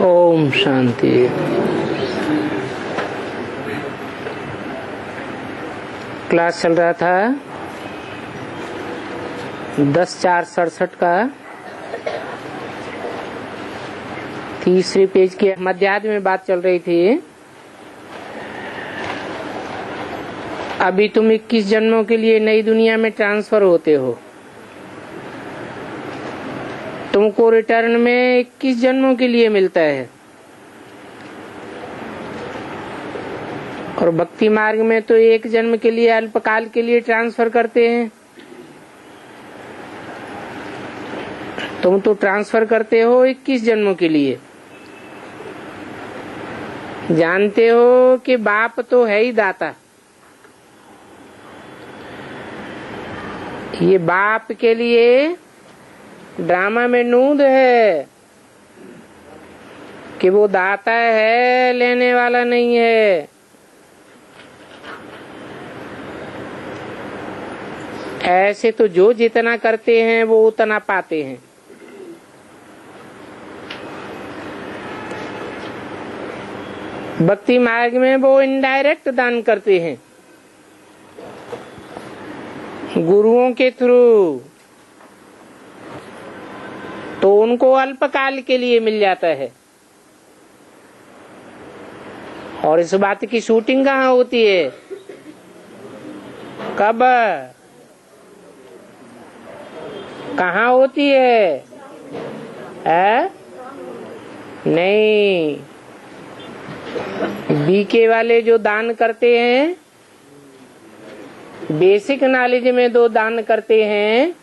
Om Shanti. Class चल रहा था 10/4/67 का तीसरे पेज के मध्याह्न में बात चल रही थी। अभी तुम 21 जन्मों के लिए नई दुनिया में ट्रांसफर होते हो। तुमको रिटर्न में 21 जन्मों के लिए मिलता है और भक्ति मार्ग में तो एक जन्म के लिए अल्पकाल के लिए ट्रांसफर करते हैं। तुम तो ट्रांसफर करते हो 21 जन्मों के लिए। जानते हो कि बाप तो है ही दाता। ये बाप के लिए ड्रामा में नूंद है कि वो दाता है, लेने वाला नहीं है। ऐसे तो जो जितना करते हैं वो उतना पाते हैं। भक्ति मार्ग में वो इनडायरेक्ट दान करते हैं, गुरुओं के थ्रू, तो उनको अल्पकाल के लिए मिल जाता है। और इस बात की शूटिंग कहाँ होती है? कब, कहाँ होती है? नहीं, बीके वाले जो दान करते हैं, बेसिक नॉलेज में दो दान करते हैं,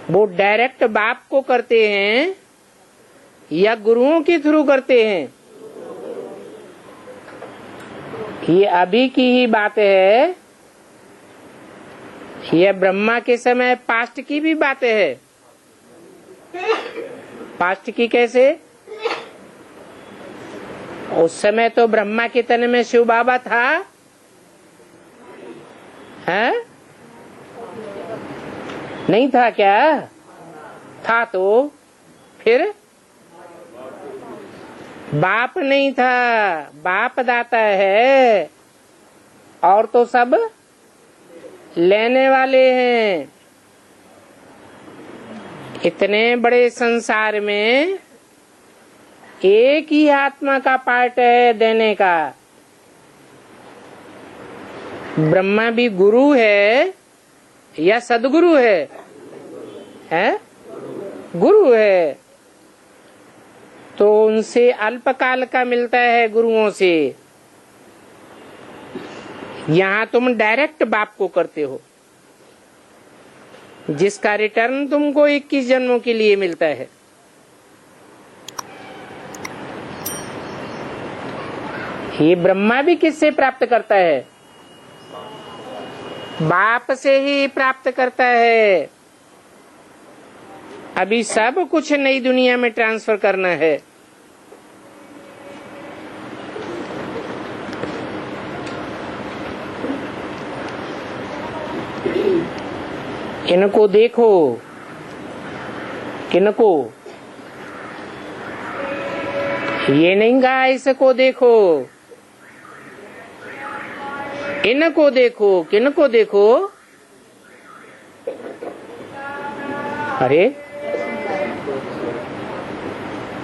वो डायरेक्ट बाप को करते हैं या गुरुओं के थ्रू करते हैं? ये अभी की ही बात है, यह ब्रह्मा के समय पास्ट की भी बात है। पास्ट की कैसे? उस समय तो ब्रह्मा के तन में शिव बाबा था, है? नहीं था क्या? था तो फिर बाप नहीं था, बाप दाता है, और तो सब लेने वाले हैं। इतने बड़े संसार में एक ही आत्मा का पार्ट है देने का। ब्रह्मा भी गुरु है या सदगुरु है? गुरु है, तो उनसे अल्पकाल का मिलता है गुरुओं से। यहाँ तुम डायरेक्ट बाप को करते हो, जिसका रिटर्न तुमको 21 जन्मों के लिए मिलता है। ये ब्रह्मा भी किससे प्राप्त करता है? बाप से ही प्राप्त करता है। अभी सब कुछ नई दुनिया में ट्रांसफर करना है। इनको देखो, किनको? ये नहीं कहा इसको देखो, इनको देखो। किनको देखो? अरे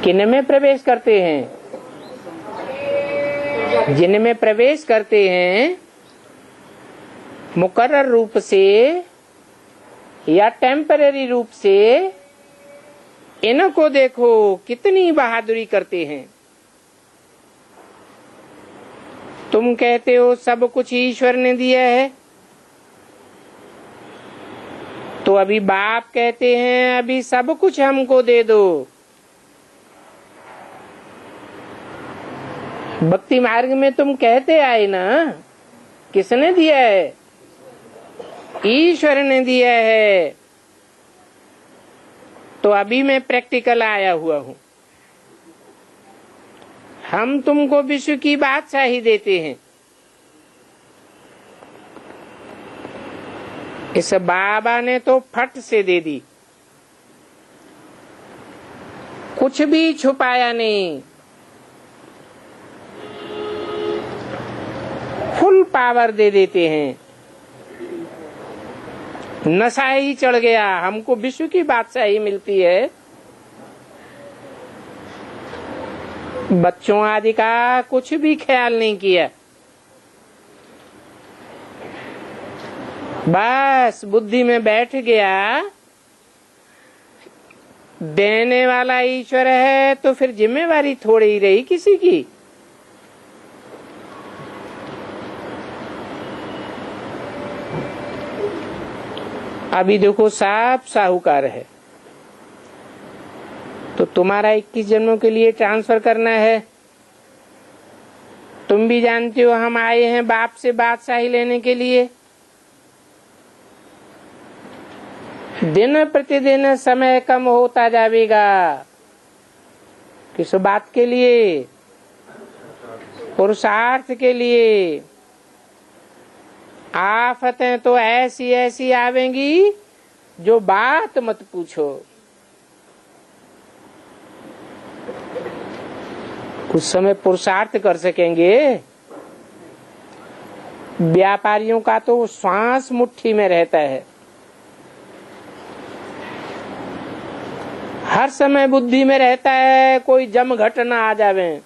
किन में प्रवेश करते हैं? जिन में प्रवेश करते हैं, मुकर्रर रूप से या टेम्पररी रूप से, इनको देखो कितनी बहादुरी करते हैं। तुम कहते हो सब कुछ ईश्वर ने दिया है, तो अभी बाप कहते हैं अभी सब कुछ हमको दे दो। भक्ति मार्ग में तुम कहते आए ना, किसने दिया है? ईश्वर ने दिया है। तो अभी मैं प्रैक्टिकल आया हुआ हूँ। हम तुमको विश्व की बादशाही देते हैं। इस बाबा ने तो फट से दे दी, कुछ भी छुपाया नहीं, फुल पावर दे देते हैं। नशा ही चढ़ गया, हमको विश्व की बादशाही मिलती है। बच्चों आदि का कुछ भी ख्याल नहीं किया, बस बुद्धि में बैठ गया देने वाला ईश्वर है, तो फिर जिम्मेवारी थोड़ी ही रही किसी की। अभी देखो साफ साहूकार है, तो तुम्हारा 21 जन्मों के लिए ट्रांसफर करना है। तुम भी जानते हो हम आए हैं बाप से बादशाही लेने के लिए। दिन प्रतिदिन समय कम होता जाएगा। किस बात के लिए? पुरुषार्थ के लिए। आफतें तो ऐसी ऐसी आवेंगी जो बात मत पूछो। उस समय पुरुषार्थ कर सकेंगे? व्यापारियों का तो श्वास मुट्ठी में रहता है, हर समय बुद्धि में रहता है कोई जम घट न आ जावे।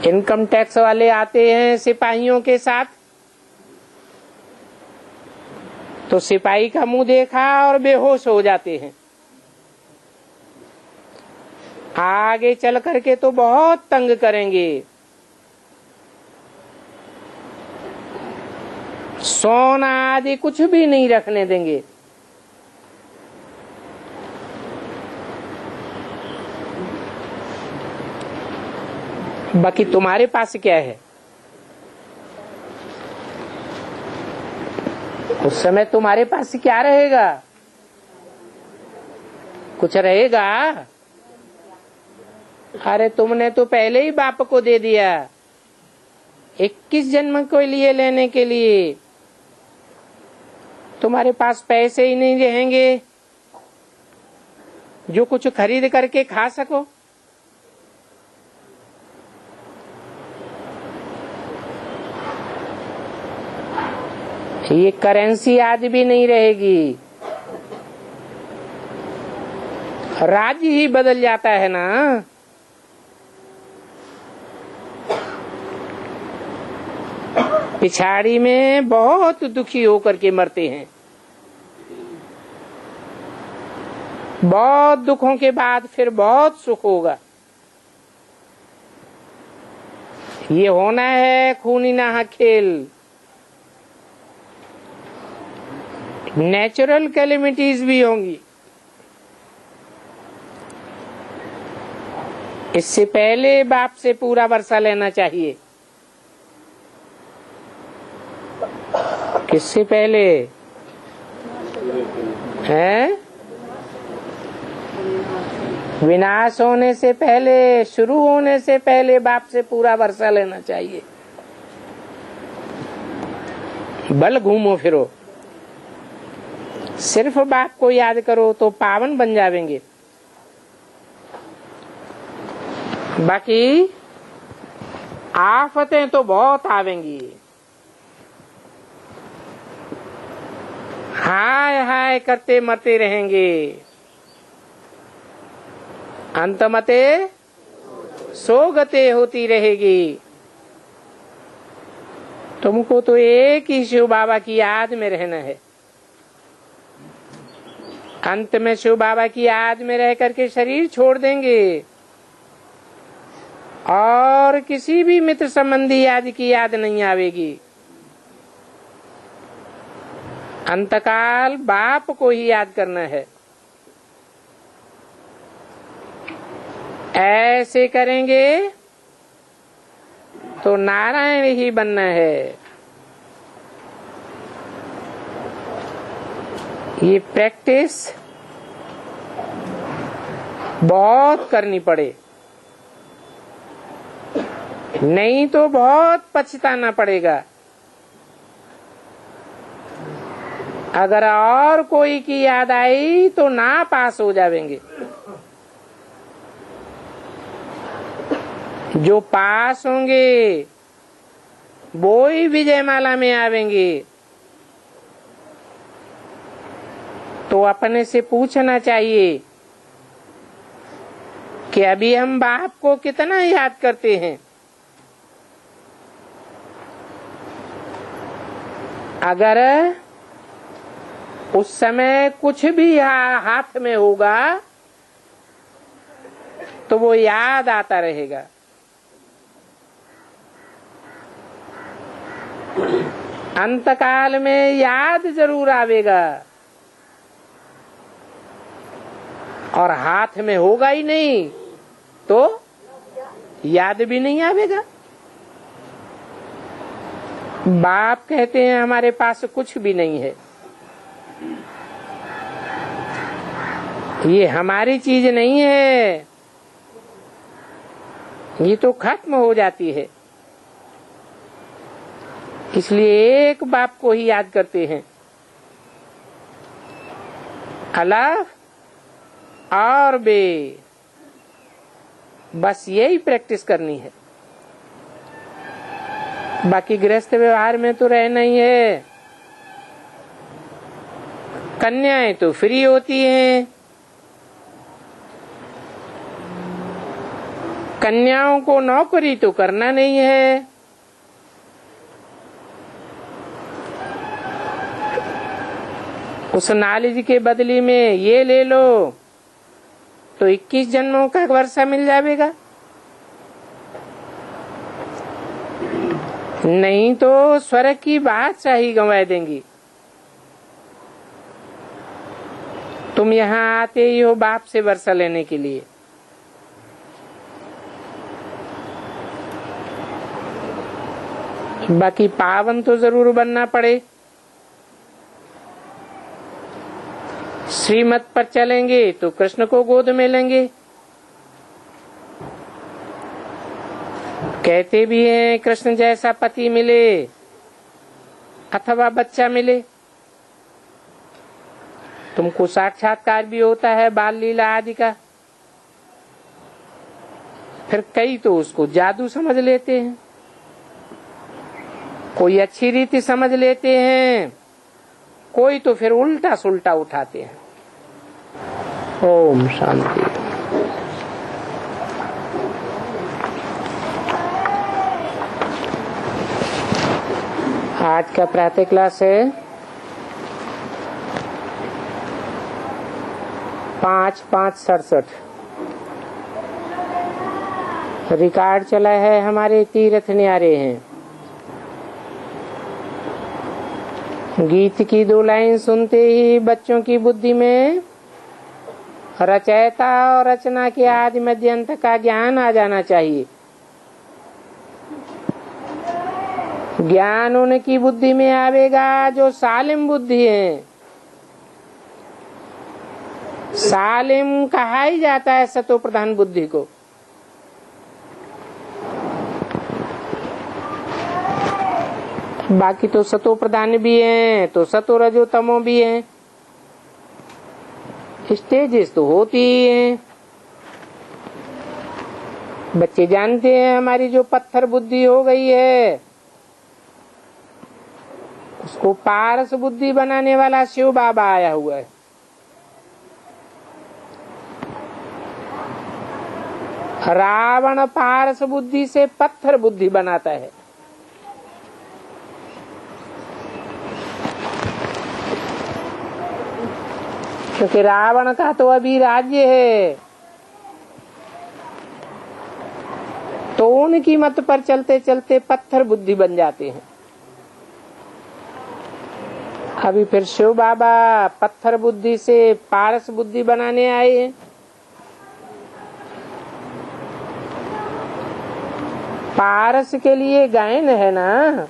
इनकम टैक्स वाले आते हैं सिपाहियों के साथ, तो सिपाही का मुंह देखा और बेहोश हो जाते हैं। आगे चल करके तो बहुत तंग करेंगे। सोना आदि कुछ भी नहीं रखने देंगे। बाकी तुम्हारे पास क्या है? उस समय तुम्हारे पास क्या रहेगा? कुछ रहेगा? अरे तुमने तो पहले ही बाप को दे दिया 21 जन्म के लिए लेने के लिए। तुम्हारे पास पैसे ही नहीं रहेंगे जो कुछ खरीद करके खा सको। ये करेंसी आज भी नहीं रहेगी, राज्य ही बदल जाता है ना। पिछाड़ी में बहुत दुखी होकर के मरते हैं। बहुत दुखों के बाद फिर बहुत सुख होगा। ये होना है खूनी ना खेल। नेचुरल कैलेमिटीज भी होंगी। इससे पहले बाप से पूरा वर्षा लेना चाहिए। किससे पहले है? विनाश होने से पहले, शुरू होने से पहले बाप से पूरा वर्षा लेना चाहिए। बल घूमो फिरो, सिर्फ बाप को याद करो तो पावन बन जावेंगे। बाकी आफतें तो बहुत आवेंगी। हाय हाय करते मरते रहेंगे। अंतमते सोगते होती रहेगी। तुमको तो एक ही शिव बाबा की याद में रहना है। अंत में शिव बाबा की याद में रह करके शरीर छोड़ देंगे और किसी भी मित्र संबंधी आदि की याद नहीं आवेगी। अंतकाल बाप को ही याद करना है। ऐसे करेंगे तो नारायण ही बनना है। ये प्रैक्टिस बहुत करनी पड़े, नहीं तो बहुत पछताना पड़ेगा। अगर और कोई की याद आई तो ना पास हो जाएंगे। जो पास होंगे वो ही विजयमाला में आवेंगे। तो अपने से पूछना चाहिए कि अभी हम बाप को कितना याद करते हैं। अगर उस समय कुछ भी हाथ में होगा तो वो याद आता रहेगा। अंतकाल में याद जरूर आवेगा और हाथ में होगा ही नहीं तो याद भी नहीं आवेगा। बाप कहते हैं हमारे पास कुछ भी नहीं है, ये हमारी चीज नहीं है, ये तो खत्म हो जाती है। इसलिए एक बाप को ही याद करते हैं, अलफ और बे, बस यही प्रैक्टिस करनी है। बाकी गृहस्थ व्यवहार में तो रहना ही है। कन्याएं तो फ्री होती हैं, कन्याओं को नौकरी तो करना नहीं है। उस नॉलेज के बदले में ये ले लो तो 21 जन्मों का वर्षा मिल जाएगा, नहीं तो स्वर्ग की बादशाह ही गंवा देंगी। तुम यहाँ आते ही हो बाप से वर्षा लेने के लिए। बाकी पावन तो जरूर बनना पड़े। श्रीमत पर चलेंगे तो कृष्ण को गोद में लेंगे। कहते भी हैं कृष्ण जैसा पति मिले अथवा बच्चा मिले। तुमको साक्षात्कार भी होता है बाल लीला आदि का। फिर कई तो उसको जादू समझ लेते हैं, कोई अच्छी रीति समझ लेते हैं, कोई तो फिर उल्टा सुल्टा उठाते हैं। ओम शांति। आज का प्रातः क्लास है 5/5/67। रिकॉर्ड चला है हमारे तीर्थ न्यारे हैं। गीत की 2 लाइन सुनते ही बच्चों की बुद्धि में रचयिता और रचना के आदि मध्य अंत का ज्ञान आ जाना चाहिए। ज्ञान उनकी बुद्धि में आवेगा जो सालिम बुद्धि है। सालिम कहा ही जाता है सतो प्रधान बुद्धि को। बाकी तो सतो प्रधान भी हैं तो सतो रजो तमो भी हैं, स्टेजेस तो होती ही हैं। बच्चे जानते हैं हमारी जो पत्थर बुद्धि हो गई है उसको पारस बुद्धि बनाने वाला शिव बाबा आया हुआ है। रावण पारस बुद्धि से पत्थर बुद्धि बनाता है। क्योंकि रावण का तो अभी राज्य है, तो उनकी मत पर चलते चलते पत्थर बुद्धि बन जाते हैं। अभी फिर शिव बाबा पत्थर बुद्धि से पारस बुद्धि बनाने आए हैं। पारस के लिए गायन है ना,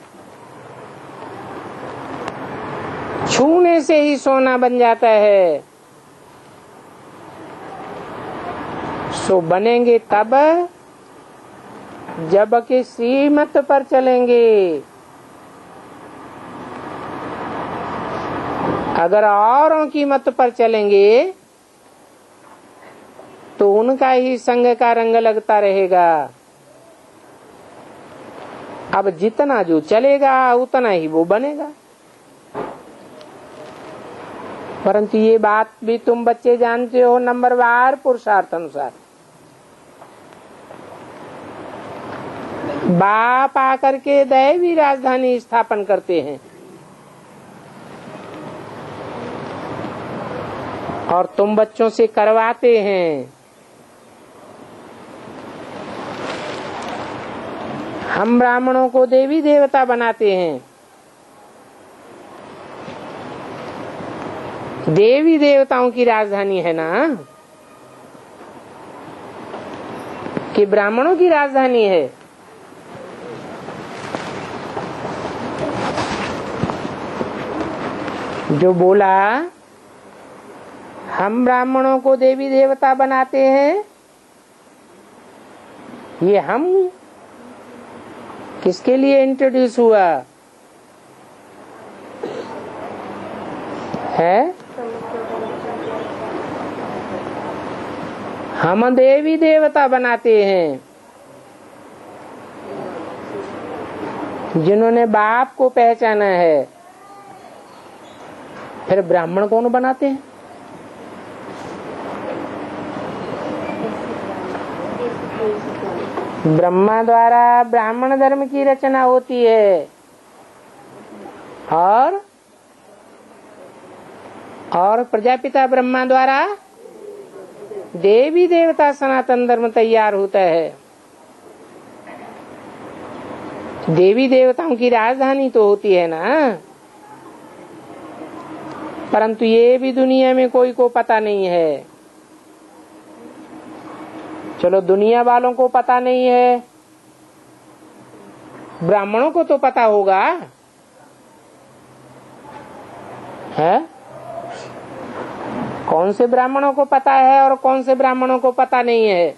छूने से ही सोना बन जाता है। सो बनेंगे तब जब के श्रीमत पर चलेंगे। अगर औरों की मत पर चलेंगे तो उनका ही संग का रंग लगता रहेगा। अब जितना जो चलेगा उतना ही वो बनेगा। परंतु ये बात भी तुम बच्चे जानते हो नंबरवार पुरुषार्थ अनुसार। बाप आकर के दैवी राजधानी स्थापन करते हैं और तुम बच्चों से करवाते हैं। हम ब्राह्मणों को देवी देवता बनाते हैं। देवी देवताओं की राजधानी है ना कि ब्राह्मणों की राजधानी है? जो बोला हम ब्राह्मणों को देवी देवता बनाते हैं, ये हम किसके लिए इंट्रोड्यूस हुआ है? हम देवी देवता बनाते हैं जिन्होंने बाप को पहचाना है। फिर ब्राह्मण कौन बनाते हैं? ब्रह्मा द्वारा ब्राह्मण धर्म की रचना होती है और प्रजापिता ब्रह्मा द्वारा देवी देवता सनातन धर्म तैयार होता है। देवी देवताओं की राजधानी तो होती है ना, परंतु ये भी दुनिया में कोई को पता नहीं है। चलो दुनिया वालों को पता नहीं है, ब्राह्मणों को तो पता होगा है? कौन से ब्राह्मणों को पता है और कौन से ब्राह्मणों को पता नहीं है?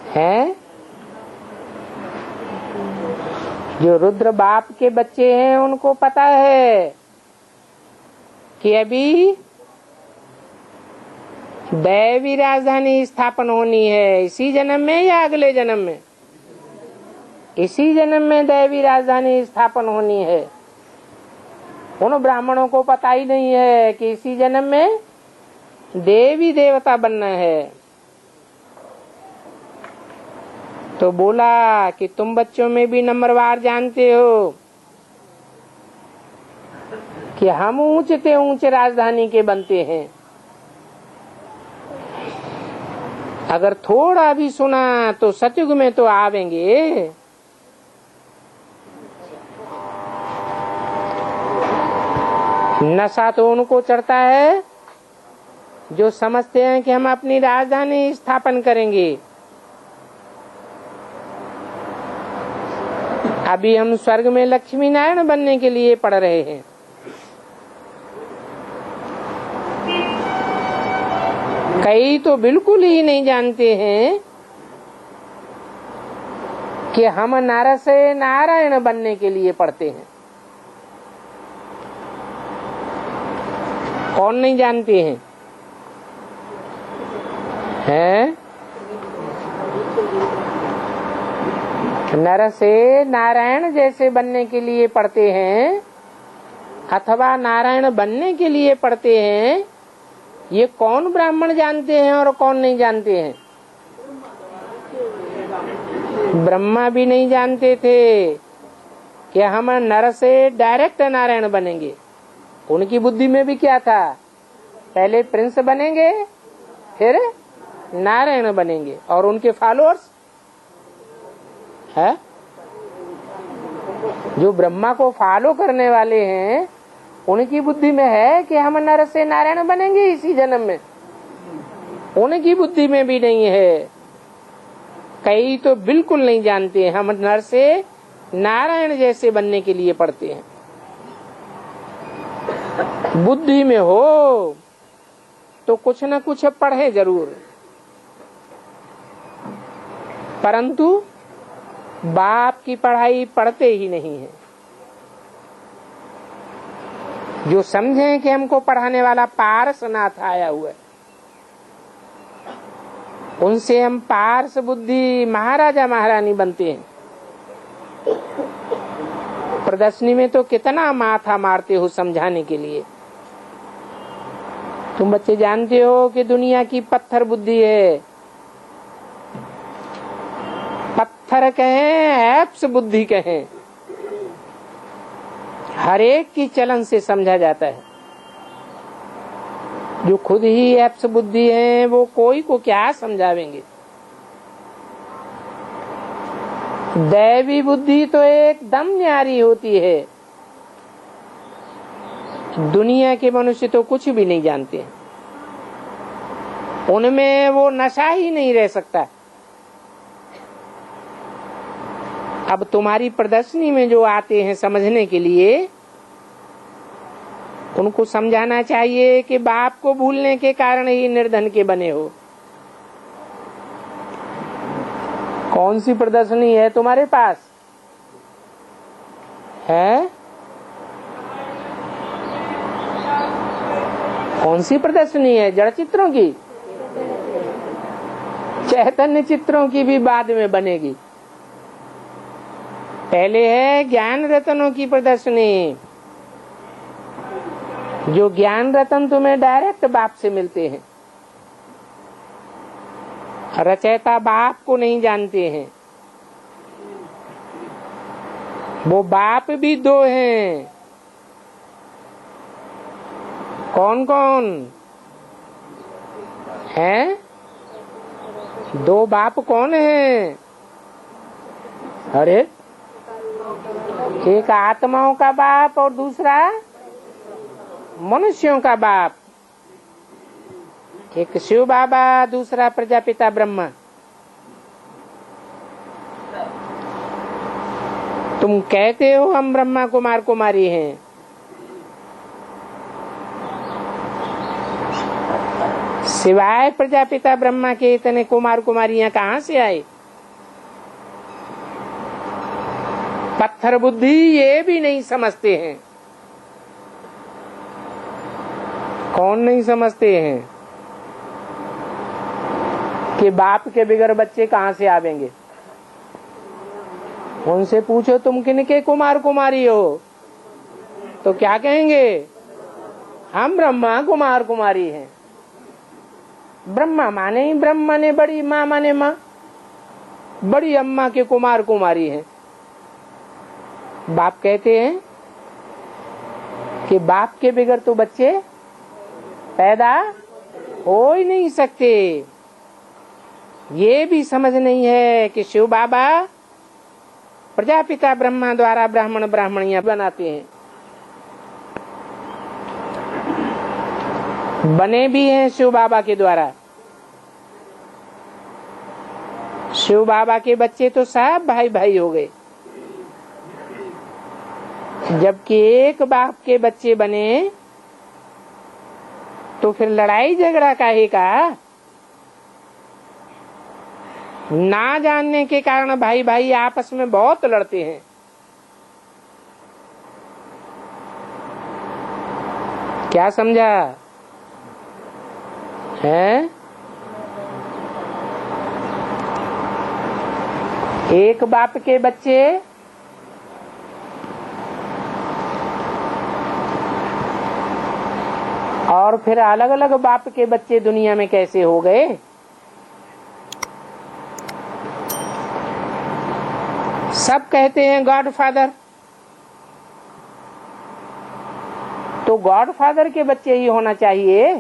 हैं? जो रुद्र बाप के बच्चे हैं उनको पता है कि अभी दैवी राजधानी स्थापन होनी है। इसी जन्म में या अगले जन्म में? इसी जन्म में दैवी राजधानी स्थापन होनी है। उन ब्राह्मणों को पता ही नहीं है कि इसी जन्म में देवी देवता बनना है। तो बोला कि तुम बच्चों में भी नंबरवार जानते हो कि हम ऊंचे से ऊंचे राजधानी के बनते हैं। अगर थोड़ा भी सुना तो सतयुग में तो आवेंगे। नशा तो उनको चढ़ता है जो समझते हैं कि हम अपनी राजधानी स्थापन करेंगे। अभी हम स्वर्ग में लक्ष्मी नारायण बनने के लिए पढ़ रहे हैं। कई तो बिल्कुल ही नहीं जानते हैं कि हम नर से नारायण बनने के लिए पढ़ते हैं। कौन नहीं जानते हैं? हैं? नर से नारायण जैसे बनने के लिए पढ़ते हैं अथवा नारायण बनने के लिए पढ़ते हैं। ये कौन ब्राह्मण जानते हैं और कौन नहीं जानते हैं? ब्रह्मा भी नहीं जानते थे कि हम नर से डायरेक्ट नारायण बनेंगे। उनकी बुद्धि में भी क्या था? पहले प्रिंस बनेंगे फिर नारायण बनेंगे। और उनके फॉलोअर्स है जो ब्रह्मा को फॉलो करने वाले हैं, उनकी बुद्धि में है कि हम नर से नारायण बनेंगे इसी जन्म में। उनकी बुद्धि में भी नहीं है। कई तो बिल्कुल नहीं जानते हम नर से नारायण जैसे बनने के लिए पढ़ते हैं। बुद्धि में हो तो कुछ न कुछ पढ़े जरूर, परंतु बाप की पढ़ाई पढ़ते ही नहीं है। जो समझे कि हमको पढ़ाने वाला पारसनाथ आया हुआ है, उनसे हम पारस बुद्धि महाराजा महारानी बनते हैं। प्रदर्शनी में तो कितना माथा मारते हो समझाने के लिए। तुम बच्चे जानते हो कि दुनिया की पत्थर बुद्धि है। पत्थर कहें एप्स बुद्धि कहें, हर एक की चलन से समझा जाता है। जो खुद ही एप्स बुद्धि है वो कोई को क्या समझावेंगे। दैवी बुद्धि तो एकदम न्यारी होती है। दुनिया के मनुष्य तो कुछ भी नहीं जानते, उनमें वो नशा ही नहीं रह सकता। अब तुम्हारी प्रदर्शनी में जो आते हैं समझने के लिए, उनको समझाना चाहिए कि बाप को भूलने के कारण ही निर्धन के बने हो। कौन सी प्रदर्शनी है तुम्हारे पास? है कौन सी प्रदर्शनी है? जड़ चित्रों की? चैतन्य चित्रों की भी बाद में बनेगी। पहले है ज्ञान रत्नों की प्रदर्शनी, जो ज्ञान रत्न तुम्हें डायरेक्ट बाप से मिलते हैं। रचयिता बाप को नहीं जानते हैं। वो बाप भी दो हैं। कौन कौन हैं? दो बाप कौन हैं? अरे एक आत्माओं का बाप और दूसरा मनुष्यों का बाप। एक शिव बाबा, दूसरा प्रजापिता ब्रह्मा। तुम कहते हो हम ब्रह्मा कुमार कुमारी हैं। सिवाय प्रजापिता ब्रह्मा के इतने कुमार कुमारियां कहाँ से आए? पत्थर बुद्धि ये भी नहीं समझते हैं। कौन नहीं समझते हैं कि बाप के बिगर बच्चे कहाँ से आवेंगे? उनसे पूछो तुम किनके कुमार कुमारी हो, तो क्या कहेंगे? हम ब्रह्मा कुमार कुमारी हैं। ब्रह्मा माने ही ब्रह्म माने बड़ी, माँ माने माँ, बड़ी अम्मा के कुमार कुमारी हैं। बाप कहते हैं कि बाप के बिगर तो बच्चे पैदा हो ही नहीं सकते। ये भी समझ नहीं है कि शिव बाबा प्रजापिता ब्रह्मा द्वारा ब्राह्मण ब्राह्मणियां बनाते हैं। बने भी हैं शिव बाबा के द्वारा। शिव बाबा के बच्चे तो सब भाई भाई हो गए, जबकि एक बाप के बच्चे बने तो फिर लड़ाई झगड़ा काहे का? ना जानने के कारण भाई भाई आपस में बहुत लड़ते हैं। क्या समझा है? एक बाप के बच्चे और फिर अलग अलग बाप के बच्चे दुनिया में कैसे हो गए? सब कहते हैं गॉड फादर, तो गॉड फादर के बच्चे ही होना चाहिए।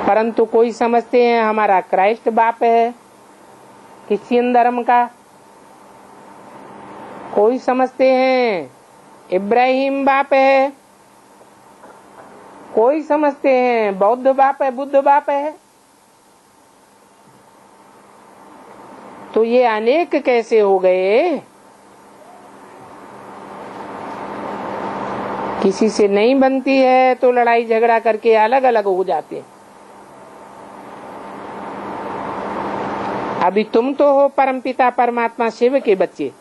परंतु कोई समझते हैं हमारा क्राइस्ट बाप है क्रिश्चियन धर्म का, कोई समझते हैं इब्राहिम बाप है, कोई समझते हैं बौद्ध बाप है, बुद्ध बाप है। तो ये अनेक कैसे हो गए? किसी से नहीं बनती है तो लड़ाई झगड़ा करके अलग अलग हो जाते हैं। अभी तुम तो हो परमपिता परमात्मा शिव के बच्चे,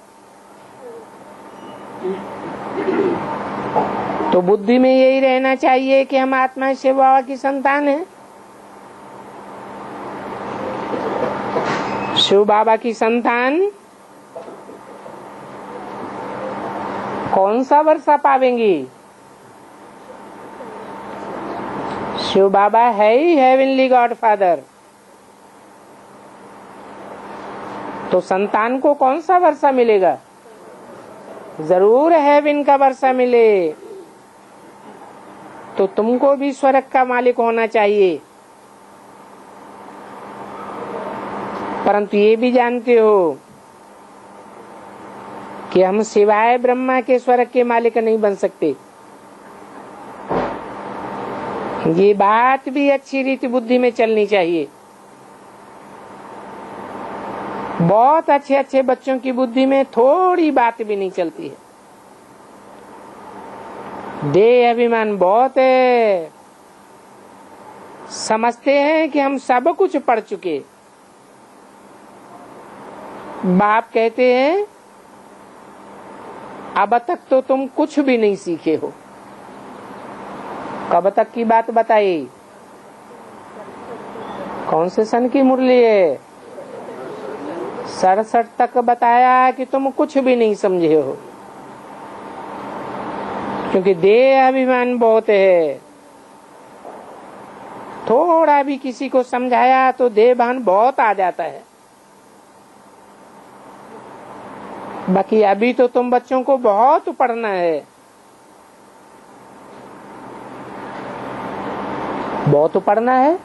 तो बुद्धि में यही रहना चाहिए कि हम आत्मा शिव बाबा की संतान हैं। शिव बाबा की संतान कौन सा वर्षा पावेंगी? शिव बाबा है ही हेवनली गॉड फादर, तो संतान को कौन सा वर्षा मिलेगा? जरूर हेवन का वर्षा मिले। तो तुमको भी स्वर्ग का मालिक होना चाहिए, परंतु ये भी जानते हो कि हम सिवाय ब्रह्मा के स्वर्ग के मालिक नहीं बन सकते। ये बात भी अच्छी रीति बुद्धि में चलनी चाहिए। बहुत अच्छे अच्छे बच्चों की बुद्धि में थोड़ी बात भी नहीं चलती है। देह अभिमान बहुत है। समझते हैं कि हम सब कुछ पढ़ चुके। बाप कहते हैं अब तक तो तुम कुछ भी नहीं सीखे हो। कब तक की बात बताई? कौन से सन की मुरली है? 67 तक बताया कि तुम कुछ भी नहीं समझे हो, क्योंकि देह अभिमान बहुत है। थोड़ा भी किसी को समझाया तो देह भान बहुत आ जाता है। बाकी अभी तो तुम बच्चों को बहुत पढ़ना है, बहुत पढ़ना है।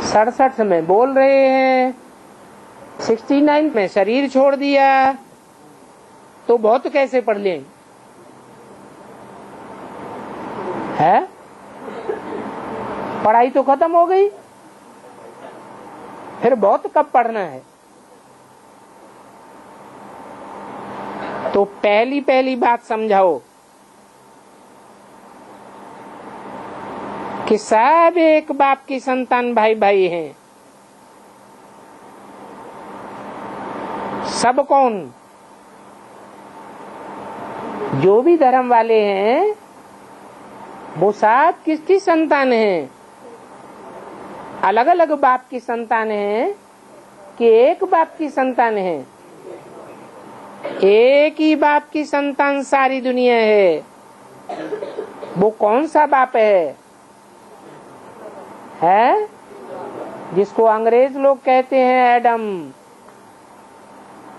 67 में बोल रहे हैं, 69 में शरीर छोड़ दिया, तो बहुत कैसे पढ़ लें? है पढ़ाई तो खत्म हो गई, फिर बहुत कब पढ़ना है? तो पहली बात समझाओ कि सब एक बाप की संतान, भाई भाई हैं। सब कौन? जो भी धर्म वाले हैं वो सब किसकी संतान हैं? अलग अलग बाप की संतान हैं कि एक बाप की संतान है? एक ही बाप की संतान सारी दुनिया है। वो कौन सा बाप है? जिसको अंग्रेज लोग कहते हैं एडम,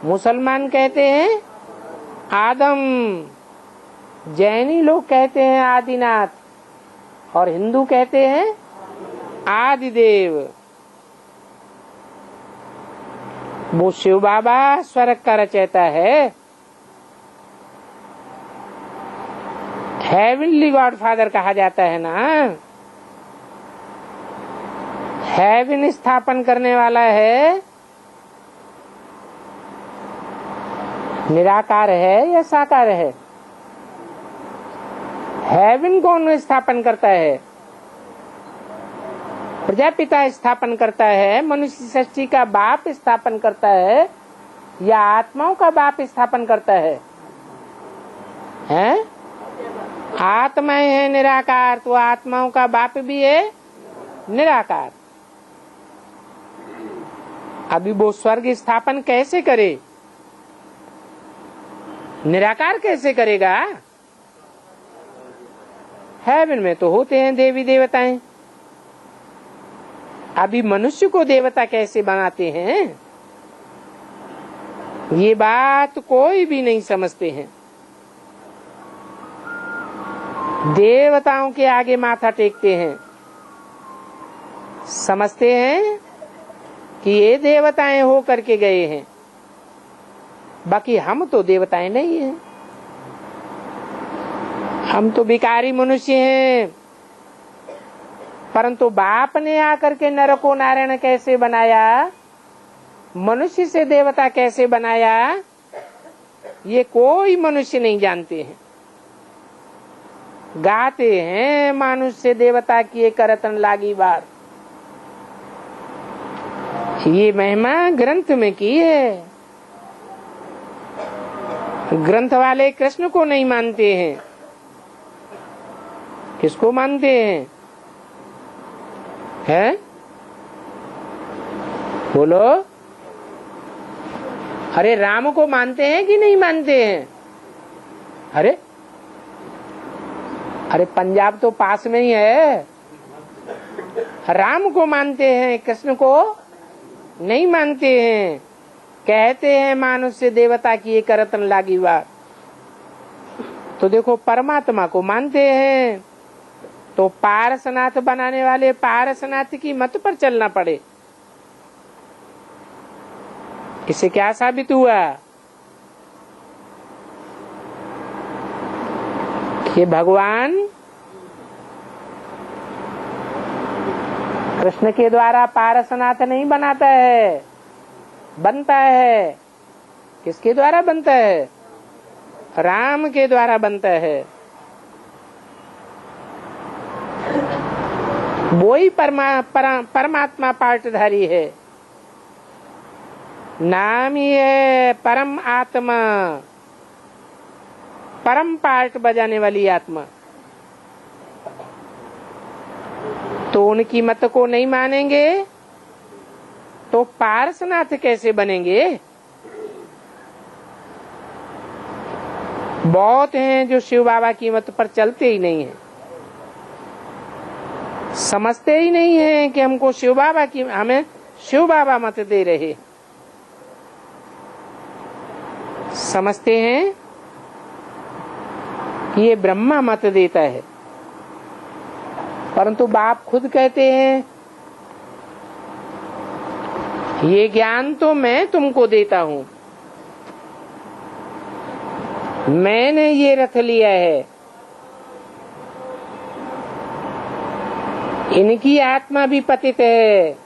मुसलमान कहते हैं आदम, जैनी लोग कहते हैं आदिनाथ, और हिंदू कहते हैं आदिदेव। वो शिव बाबा स्वर्ग का रचयिता है, हेवनली गॉड फादर कहा जाता है ना। हेवन स्थापन करने वाला है। निराकार है या साकार है? हेवन कौन स्थापन करता है? प्रजापिता स्थापन करता है, मनुष्य सृष्टि का बाप स्थापन करता है, या आत्माओं का बाप स्थापन करता है? आत्माएं है निराकार, तो आत्माओं का बाप भी है निराकार। अभी वो स्वर्ग स्थापन कैसे करे? निराकार कैसे करेगा? हेवन में तो होते हैं देवी देवताएं। अभी मनुष्य को देवता कैसे बनाते हैं, ये बात कोई भी नहीं समझते हैं। देवताओं के आगे माथा टेकते हैं, समझते हैं कि ये देवताएं हो करके गए हैं, बाकी हम तो देवताएं नहीं हैं। हम तो भिखारी मनुष्य हैं। परंतु बाप ने आकर के नर को नारायण कैसे बनाया, मनुष्य से देवता कैसे बनाया, ये कोई मनुष्य नहीं जानते हैं। गाते हैं मानुष से देवता किए करतन लागी बार, ये महिमा ग्रंथ में की है। ग्रंथ वाले कृष्ण को नहीं मानते हैं, किसको मानते हैं? बोलो। अरे राम को मानते हैं कि नहीं मानते हैं? अरे पंजाब तो पास में ही है। राम को मानते हैं, कृष्ण को नहीं मानते हैं। कहते हैं मानुष से देवता की एक रतन लागी बात। तो देखो परमात्मा को मानते हैं तो पारसनाथ बनाने वाले पारसनाथ की मत पर चलना पड़े। इससे क्या साबित हुआ कि भगवान कृष्ण के द्वारा पारसनाथ नहीं बनाता है, बनता है। किसके द्वारा बनता है? राम के द्वारा बनता है। वो ही परमात्मा पार्टधारी है। नाम ही है परम आत्मा, परम पार्ट बजाने वाली आत्मा। तो उनकी मत को नहीं मानेंगे तो पार्श्वनाथ कैसे बनेंगे? बहुत हैं जो शिव बाबा की मत पर चलते ही नहीं हैं, समझते ही नहीं है कि हमको शिव बाबा की, हमें शिव बाबा मत दे रहे। समझते हैं कि ये ब्रह्मा मत देता है, परंतु बाप खुद कहते हैं ये ज्ञान तो मैं तुमको देता हूं, मैंने ये रथ लिया है, इनकी आत्मा भी पतित है।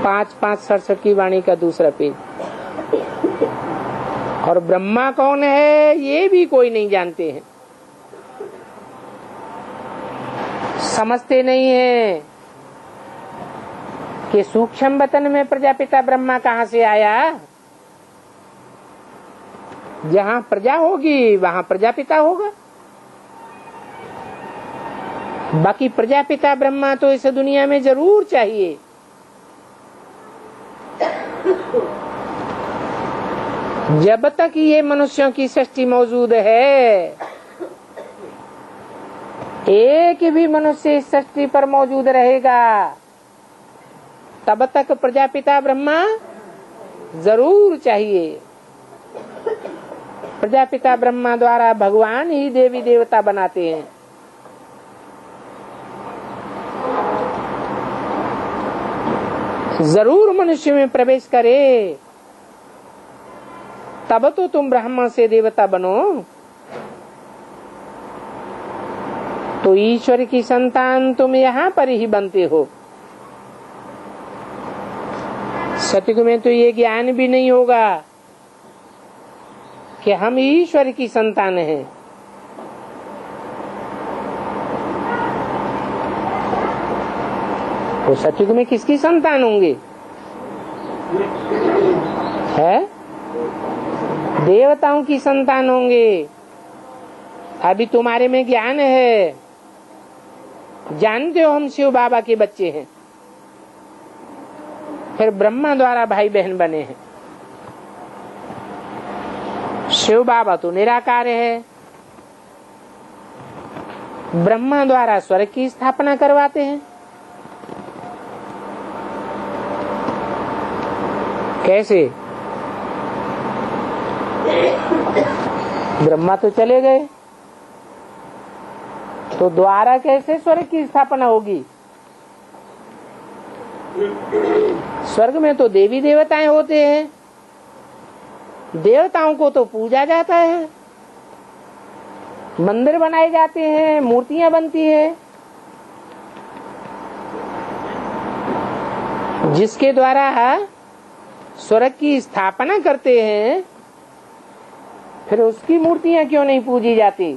5-5 67 की वाणी का दूसरा पेज। और ब्रह्मा कौन है ये भी कोई नहीं जानते हैं, समझते नहीं है कि सूक्ष्म वतन में प्रजापिता ब्रह्मा कहाँ से आया। जहाँ प्रजा होगी वहाँ प्रजापिता होगा। बाकी प्रजापिता ब्रह्मा तो इस दुनिया में जरूर चाहिए। जब तक ये मनुष्यों की सृष्टि मौजूद है, एक भी मनुष्य इस सृष्टि पर मौजूद रहेगा, तब तक प्रजापिता ब्रह्मा जरूर चाहिए। प्रजापिता ब्रह्मा द्वारा भगवान ही देवी देवता बनाते हैं। जरूर मनुष्य में प्रवेश करे तब तो तुम ब्राह्मण से देवता बनो। तो ईश्वर की संतान तुम यहाँ पर ही बनते हो। सतयुग में तो ये ज्ञान भी नहीं होगा कि हम ईश्वर की संतान हैं। तो सतयुग में किसकी संतान होंगे? है देवताओं की संतान होंगे। अभी तुम्हारे में ज्ञान है, जानते हो हम शिव बाबा के बच्चे हैं, फिर ब्रह्मा द्वारा भाई बहन बने हैं। शिव बाबा तो निराकार है, ब्रह्मा द्वारा स्वर्ग की स्थापना करवाते हैं। कैसे? ब्रह्मा तो चले गए, तो द्वारा कैसे स्वर्ग की स्थापना होगी? स्वर्ग में तो देवी देवताएं होते हैं, देवताओं को तो पूजा जाता है, मंदिर बनाए जाते हैं, मूर्तियां बनती है, जिसके द्वारा स्वर्ग की स्थापना करते हैं, फिर उसकी मूर्तियां क्यों नहीं पूजी जाती?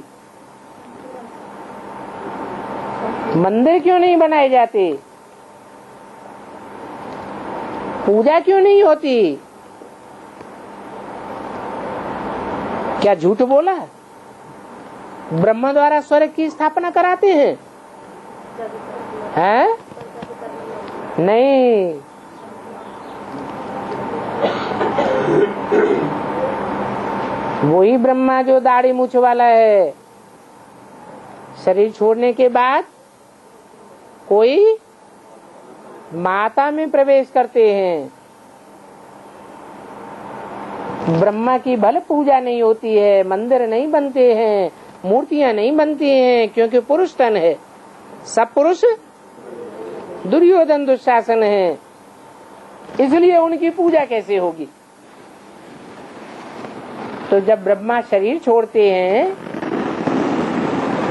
मंदिर क्यों नहीं बनाए जाते? पूजा क्यों नहीं होती? क्या झूठ बोला? ब्रह्मा द्वारा स्वर्ग की स्थापना कराते हैं? हैं? नहीं। वही ब्रह्मा जो दाढ़ी मूछ वाला है, शरीर छोड़ने के बाद कोई माता में प्रवेश करते हैं। ब्रह्मा की भले पूजा नहीं होती है, मंदिर नहीं बनते हैं, मूर्तियां नहीं बनती हैं, क्योंकि पुरुष तन है, सब पुरुष दुर्योधन दुशासन है, इसलिए उनकी पूजा कैसे होगी? तो जब ब्रह्मा शरीर छोड़ते हैं,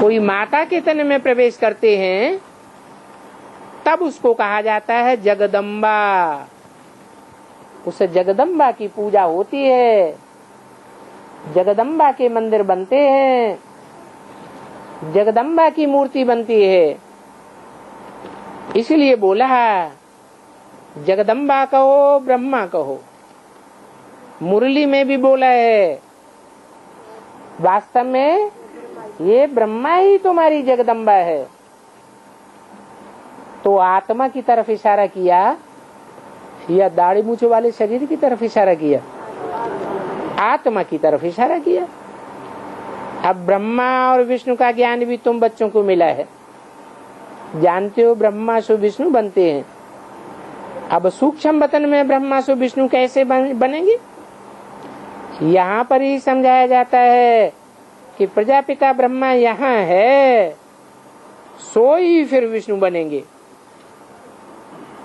कोई माता के तन में प्रवेश करते हैं, तब उसको कहा जाता है जगदम्बा। उस जगदम्बा की पूजा होती है, जगदम्बा के मंदिर बनते हैं, जगदम्बा की मूर्ति बनती है। इसलिए बोला जगदम्बा कहो ब्रह्मा कहो। मुरली में भी बोला है वास्तव में ये ब्रह्मा ही तुम्हारी जगदम्बा है। तो आत्मा की तरफ इशारा किया या दाढ़ी मूछों वाले शरीर की तरफ इशारा किया? आत्मा की तरफ इशारा किया। अब ब्रह्मा और विष्णु का ज्ञान भी तुम बच्चों को मिला है, जानते हो ब्रह्मा सु विष्णु बनते हैं। अब सूक्ष्म वतन में ब्रह्मा सु विष्णु कैसे बनेंगे? यहाँ पर ही समझाया जाता है कि प्रजापिता ब्रह्मा यहाँ है, सो ही फिर विष्णु बनेंगे।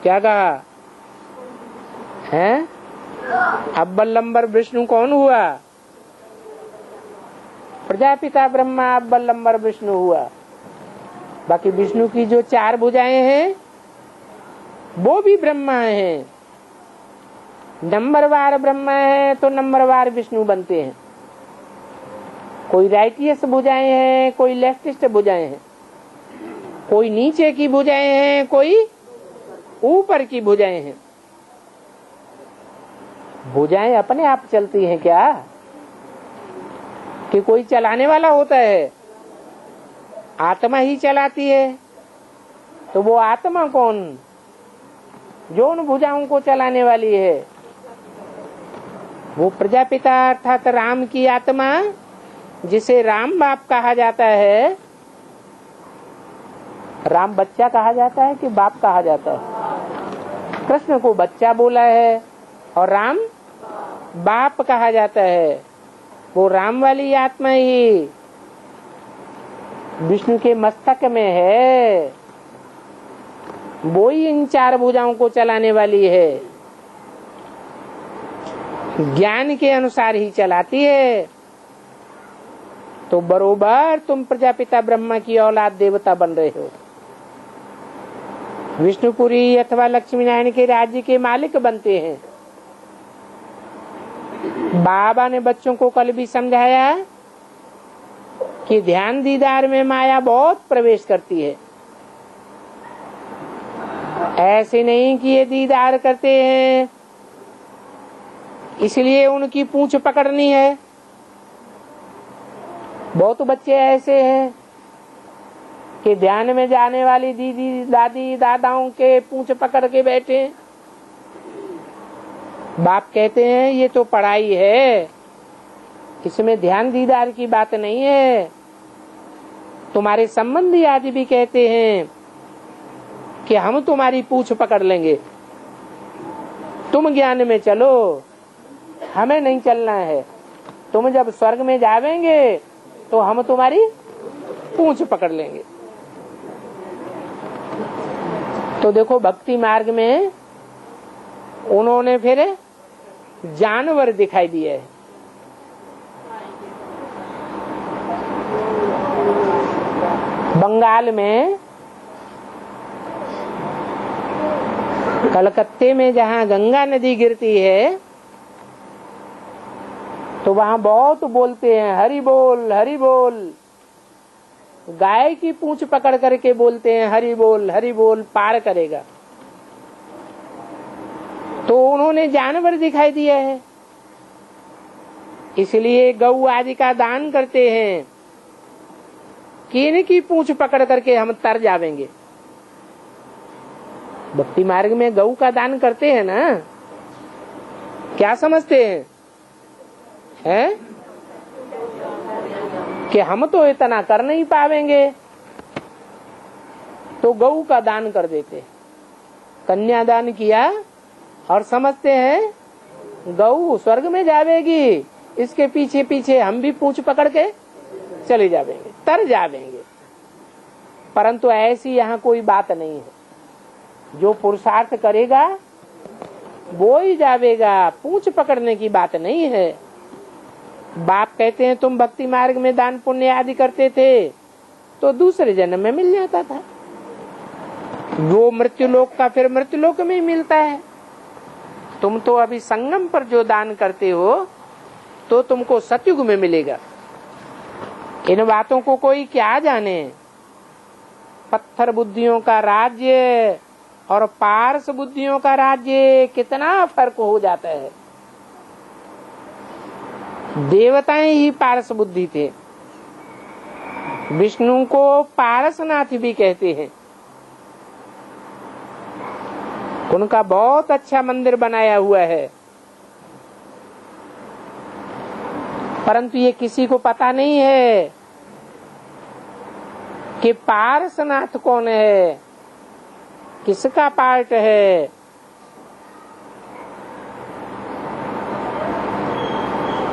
क्या कहा है? अव्वल नंबर विष्णु कौन हुआ? प्रजापिता ब्रह्मा अव्वल नंबर विष्णु हुआ। बाकी विष्णु की जो 4 भुजाएं हैं वो भी ब्रह्मा हैं। नंबरवार ब्रह्मा है तो नंबरवार विष्णु बनते हैं। कोई राइटियस भुजाएं हैं, कोई लेफ्टिस्ट भुजाएं हैं, कोई नीचे की भुजाएं हैं, कोई ऊपर की भुजाएं हैं। भुजाएं अपने आप चलती हैं क्या कि कोई चलाने वाला होता है? आत्मा ही चलाती है। तो वो आत्मा कौन जो उन भुजाओं को चलाने वाली है? वो प्रजापिता अर्थात राम की आत्मा, जिसे राम बाप कहा जाता है। राम बच्चा कहा जाता है कि बाप कहा जाता है? कृष्ण को बच्चा बोला है और राम बाप कहा जाता है। वो राम वाली आत्मा ही विष्णु के मस्तक में है, वो ही इन 4 भुजाओं को चलाने वाली है। ज्ञान के अनुसार ही चलाती है। तो बरोबर तुम प्रजापिता ब्रह्मा की औलाद देवता बन रहे हो। विष्णुपुरी अथवा लक्ष्मी नारायण के राज्य के मालिक बनते हैं। बाबा ने बच्चों को कल भी समझाया कि ध्यान दीदार में माया बहुत प्रवेश करती है। ऐसे नहीं कि ये दीदार करते हैं इसलिए उनकी पूंछ पकड़नी है। बहुत बच्चे ऐसे हैं कि ध्यान में जाने वाली दीदी दादी दादाओं के पूंछ पकड़ के बैठे। बाप कहते हैं ये तो पढ़ाई है, इसमें ध्यान दीदार की बात नहीं है। तुम्हारे संबंधी आदि भी कहते हैं कि हम तुम्हारी पूंछ पकड़ लेंगे, तुम ज्ञान में चलो, हमें नहीं चलना है। तुम जब स्वर्ग में जावेंगे तो हम तुम्हारी पूंछ पकड़ लेंगे। तो देखो भक्ति मार्ग में उन्होंने फिर जानवर दिखाई दिए है। बंगाल में कलकत्ते में जहाँ गंगा नदी गिरती है तो वहाँ बहुत बोलते हैं हरि बोल हरि बोल। गाय की पूंछ पकड़ करके बोलते हैं हरि बोल पार करेगा। तो उन्होंने जानवर दिखाई दिया है, इसलिए गौ आदि का दान करते हैं कि इनकी पूंछ पकड़ करके हम तर जावेंगे। भक्ति मार्ग में गौ का दान करते हैं ना, क्या समझते हैं कि हम तो इतना कर नहीं पावेंगे, तो गौ का दान कर देते। कन्यादान किया और समझते हैं गौ स्वर्ग में जावेगी, इसके पीछे पीछे हम भी पूंछ पकड़ के चले जावेंगे, तर जावेंगे। परंतु ऐसी यहाँ कोई बात नहीं है। जो पुरुषार्थ करेगा वो ही जावेगा, पूंछ पकड़ने की बात नहीं है। बाप कहते हैं तुम भक्ति मार्ग में दान पुण्य आदि करते थे तो दूसरे जन्म में मिल जाता था, वो मृत्युलोक का फिर मृत्युलोक में ही मिलता है। तुम तो अभी संगम पर जो दान करते हो तो तुमको सतयुग में मिलेगा। इन बातों को कोई क्या जाने। पत्थर बुद्धियों का राज्य और पारस बुद्धियों का राज्य कितना फर्क हो जाता है। देवताएं ही पारस बुद्धि थे, विष्णु को पारसनाथ भी कहते हैं। उनका बहुत अच्छा मंदिर बनाया हुआ है, परंतु ये किसी को पता नहीं है कि पारसनाथ कौन है, किसका पार्ट है।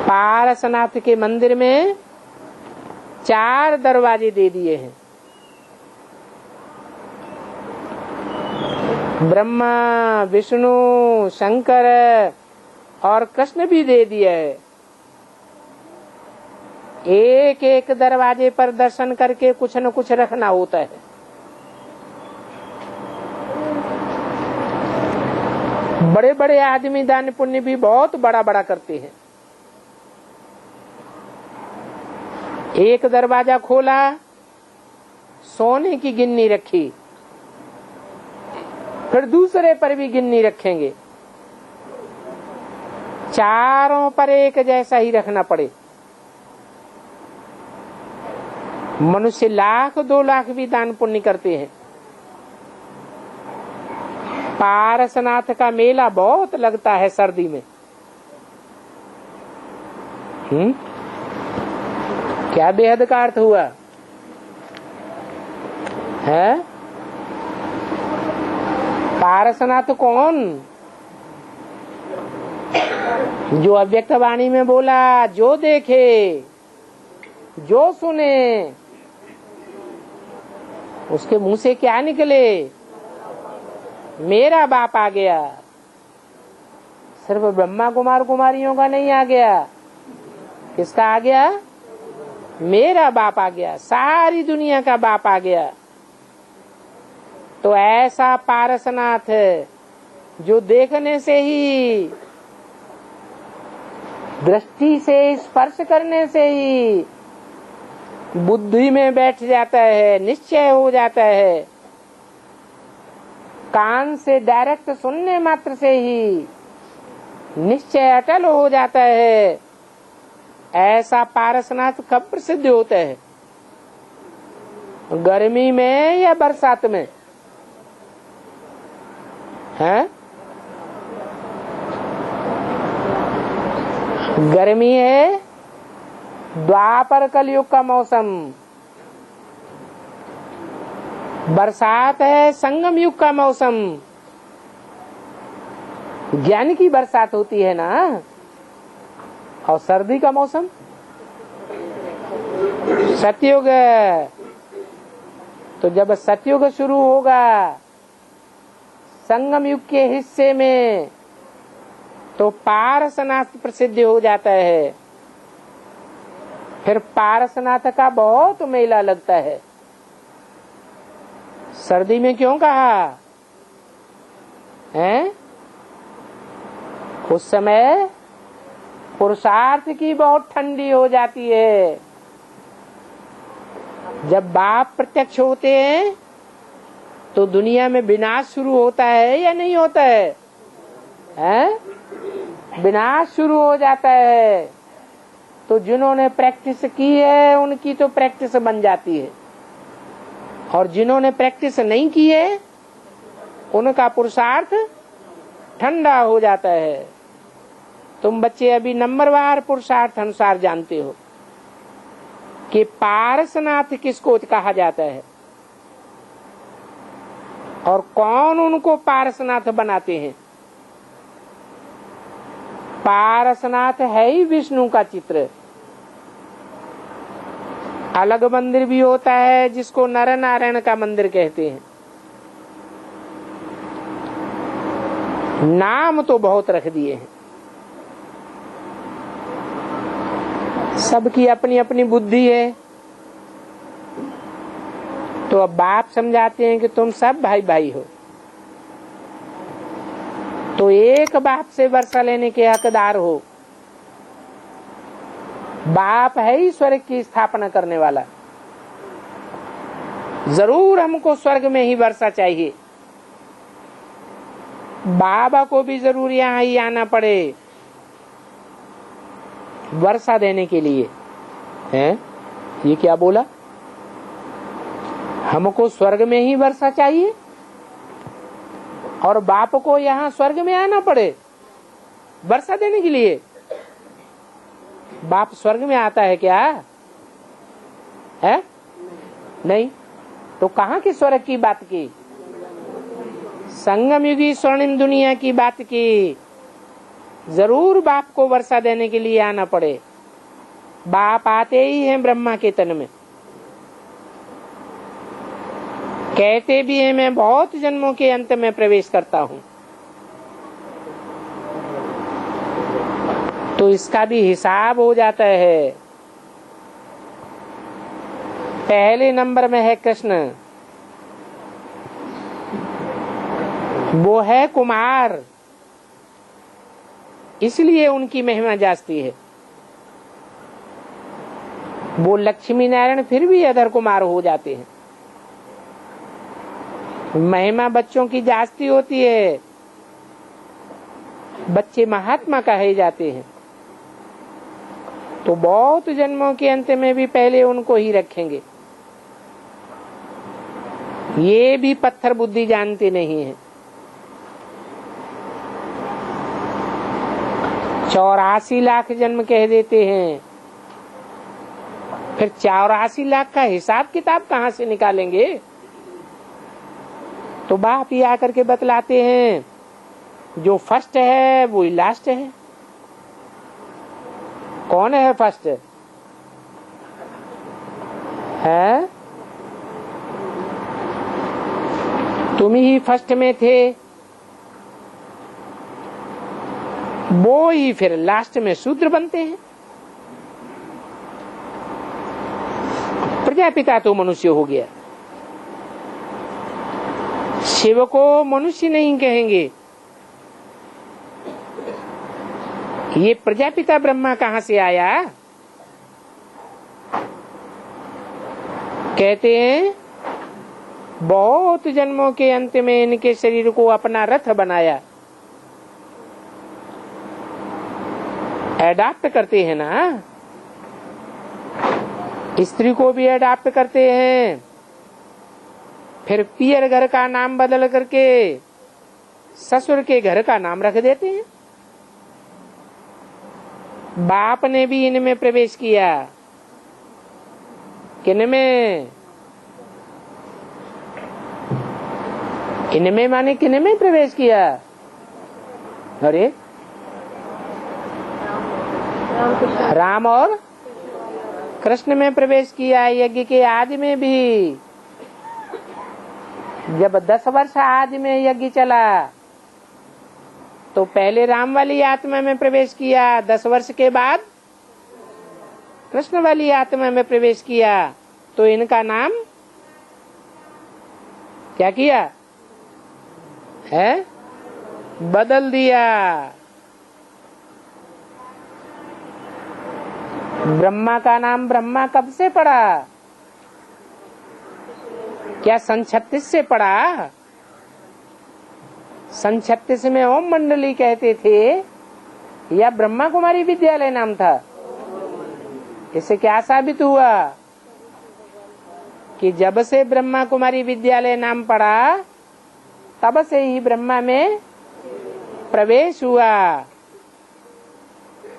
पारसनाथ के मंदिर में 4 दरवाजे दे दिए हैं। ब्रह्मा, विष्णु, शंकर और कृष्ण भी दे दिया है। एक एक दरवाजे पर दर्शन करके कुछ न कुछ रखना होता है। बड़े बड़े आदमी दान पुण्य भी बहुत बड़ा बड़ा करते हैं। एक दरवाजा खोला, सोने की गिन्नी रखी, फिर दूसरे पर भी गिन्नी रखेंगे, चारों पर एक जैसा ही रखना पड़े। मनुष्य 1,00,000-2 लाख भी दान पुण्य करते हैं। पारसनाथ का मेला बहुत लगता है सर्दी में। क्या बेहद का अर्थ हुआ है? पारसनाथ कौन? जो अव्यक्त वाणी में बोला, जो देखे, जो सुने, उसके मुंह से क्या निकले? मेरा बाप आ गया। सिर्फ ब्रह्मा कुमार कुमारियों का नहीं आ गया, किसका आ गया? मेरा बाप आ गया, सारी दुनिया का बाप आ गया। तो ऐसा पारसनाथ जो देखने से ही, दृष्टि से, स्पर्श करने से ही बुद्धि में बैठ जाता है, निश्चय हो जाता है। कान से डायरेक्ट सुनने मात्र से ही निश्चय अटल हो जाता है। ऐसा पारसनाथ कब प्रसिद्ध होता है? गर्मी में या बरसात में? है गर्मी है, द्वापर कलयुग का मौसम। बरसात है, संगम युग का मौसम। ज्ञान की बरसात होती है ना। और सर्दी का मौसम सतयुग। तो जब सतयुग शुरू होगा संगम युग के हिस्से में, तो पारसनाथ प्रसिद्ध हो जाता है। फिर पारसनाथ का बहुत मेला लगता है। सर्दी में क्यों कहा है? उस समय पुरुषार्थ की बहुत ठंडी हो जाती है। जब बाप प्रत्यक्ष होते हैं तो दुनिया में विनाश शुरू होता है या नहीं होता है? विनाश शुरू हो जाता है। तो जिन्होंने प्रैक्टिस की है उनकी तो प्रैक्टिस बन जाती है, और जिन्होंने प्रैक्टिस नहीं की है उनका पुरुषार्थ ठंडा हो जाता है। तुम बच्चे अभी नंबरवार पुरुषार्थ अनुसार जानते हो कि पारसनाथ किसको कहा जाता है और कौन उनको पारसनाथ बनाते हैं। पारसनाथ है ही विष्णु का चित्र। अलग मंदिर भी होता है जिसको नर नारायण का मंदिर कहते हैं। नाम तो बहुत रख दिए हैं। सबकी अपनी अपनी बुद्धि है। तो अब बाप समझाते हैं कि तुम सब भाई भाई हो, तो एक बाप से वर्षा लेने के हकदार हो। बाप है ही स्वर्ग की स्थापना करने वाला। जरूर हमको स्वर्ग में ही वर्षा चाहिए। बाबा को भी जरूर यहाँ ही आना पड़े वर्षा देने के लिए। हैं? ये क्या बोला? हमको स्वर्ग में ही वर्षा चाहिए और बाप को यहाँ स्वर्ग में आना पड़े वर्षा देने के लिए। बाप स्वर्ग में आता है क्या? है? नहीं। तो कहाँ की स्वर्ग की बात की? संगम युगी स्वर्णिम दुनिया की बात की। जरूर बाप को वर्षा देने के लिए आना पड़े। बाप आते ही हैं ब्रह्मा के तन में। कहते भी हैं मैं बहुत जन्मों के अंत में प्रवेश करता हूँ। तो इसका भी हिसाब हो जाता है। पहले नंबर में है कृष्ण, वो है कुमार, इसलिए उनकी महिमा जास्ती है। वो लक्ष्मी नारायण फिर भी अधर कुमार हो जाते हैं। महिमा बच्चों की जास्ती होती है, बच्चे महात्मा कहे जाते हैं। तो बहुत जन्मों के अंत में भी पहले उनको ही रखेंगे। ये भी पत्थर बुद्धि जानते नहीं है। 84 लाख जन्म कह देते हैं, फिर 84 लाख का हिसाब किताब कहाँ से निकालेंगे? तो बाप ही आकर के बतलाते हैं जो फर्स्ट है वो ही लास्ट है। कौन है फर्स्ट? है तुम ही फर्स्ट में थे, वो ही फिर लास्ट में शूद्र बनते हैं। प्रजापिता तो मनुष्य हो गया, शिव को मनुष्य नहीं कहेंगे। ये प्रजापिता ब्रह्मा कहाँ से आया? कहते हैं बहुत जन्मों के अंत में इनके शरीर को अपना रथ बनाया। एडाप्ट करते हैं ना, स्त्री को भी एडाप्ट करते हैं। फिर पियर घर का नाम बदल करके ससुर के घर का नाम रख देते हैं। बाप ने भी इनमें प्रवेश किया। किनमें? इनमें माने किनमें प्रवेश किया? अरे राम और कृष्ण में प्रवेश किया। यज्ञ के आदि में भी जब 10 वर्ष आदि में यज्ञ चला तो पहले राम वाली आत्मा में प्रवेश किया, 10 वर्ष के बाद कृष्ण वाली आत्मा में प्रवेश किया। तो इनका नाम क्या किया है? बदल दिया। ब्रह्मा का नाम ब्रह्मा कब से पड़ा? क्या सन 36 से पड़ा? सन 36 में ओम मंडली कहते थे या ब्रह्मा कुमारी विद्यालय नाम था? इससे क्या साबित हुआ कि जब से ब्रह्मा कुमारी विद्यालय नाम पड़ा तब से ही ब्रह्मा में प्रवेश हुआ।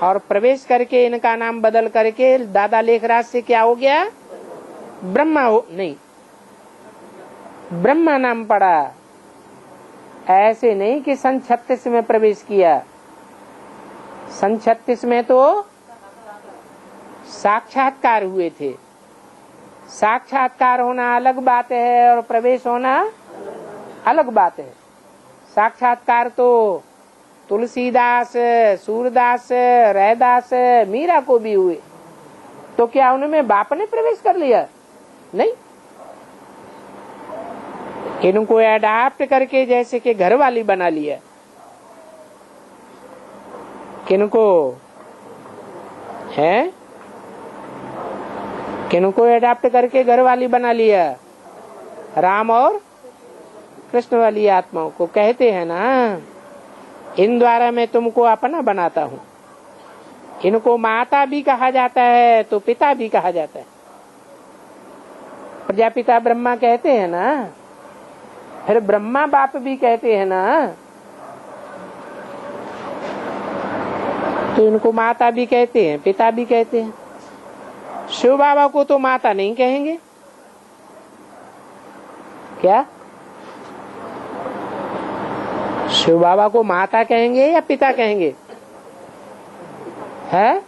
और प्रवेश करके इनका नाम बदल करके दादा लेखराज से क्या हो गया? ब्रह्मा हो नहीं, ब्रह्मा नाम पड़ा। ऐसे नहीं कि सन 36 में प्रवेश किया। सन 36 में तो साक्षात्कार हुए थे। साक्षात्कार होना अलग बात है और प्रवेश होना अलग बात है। साक्षात्कार तो तुलसीदास, सूरदास, रैदास, मीरा को भी हुए। तो क्या उनमें बाप ने प्रवेश कर लिया? नहीं, इनको एडाप्ट करके जैसे कि घर वाली बना लिया। किनको है किनको एडाप्ट करके घर वाली बना लिया? राम और कृष्ण वाली आत्माओं को कहते हैं ना, इन द्वारा मैं तुमको अपना बनाता हूँ। इनको माता भी कहा जाता है तो पिता भी कहा जाता है। प्रजापिता ब्रह्मा कहते हैं ना, फिर ब्रह्मा बाप भी कहते हैं ना, तो इनको माता भी कहते हैं पिता भी कहते हैं। शिव बाबा को तो माता नहीं कहेंगे क्या? शिव बाबा को माता कहेंगे या पिता कहेंगे? है